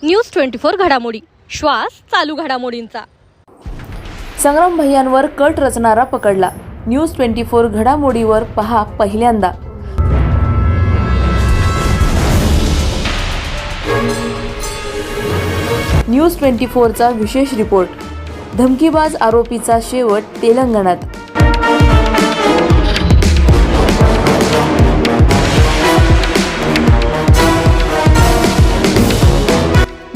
News 24 घडामोडी, श्वास चालू घडामोडींचा। संग्राम भैयांवर कट रचणारा पकडला। न्यूज 24 घडामोडीवर पहा पहिल्यांदा। न्यूज 24 चा विशेष रिपोर्ट। धमकीबाज आरोपीचा शेवट तेलंगणात।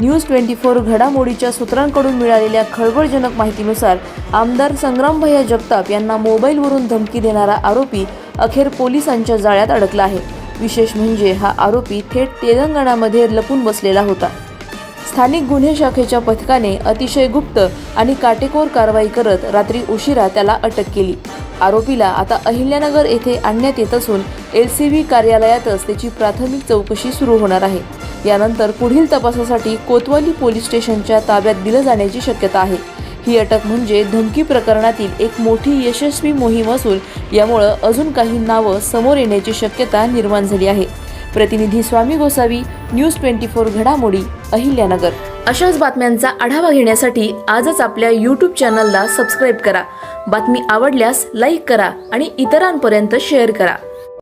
न्यूज 24 घडामोडीच्या सूत्रांकडून मिळालेल्या खळबळजनक माहितीनुसार आमदार संग्राम भैया जगताप यांना मोबाईलवरून धमकी देणारा आरोपी अखेर पोलिसांच्या जाळ्यात अडकला आहे। विशेष म्हणजे हा आरोपी थेट तेलंगणामध्ये लपून बसलेला होता। स्थानिक गुन्हे शाखेच्या पथकाने अतिशय गुप्त आणि काटेकोर कारवाई करत रात्री उशिरा त्याला अटक केली। आरोपीला आता अहिल्यानगर येथे आणण्यात येत असून LCB कार्यालयातच त्याची प्राथमिक चौकशी सुरू होणार आहे। यानंतर पुढील तपासासाठी कोतवाली पोलीस स्टेशनच्या ताब्यात दिलं जाण्याची शक्यता आहे। ही अटक म्हणजे धमकी प्रकरणातील एक मोठी यशस्वी मोहीम असून यामुळे अजून काही नावं समोर येण्याची शक्यता निर्माण झाली आहे। प्रतिनिधी स्वामी गोसावी, न्यूज 24 घडामोडी, अहिल्यानगर। अशाच बातम्यांचा आढावा घेण्यासाठी आजच आपल्या YouTube चॅनलला सबस्क्राईब करा। बातमी आवडल्यास लाईक करा आणि इतरांपर्यंत शेअर करा।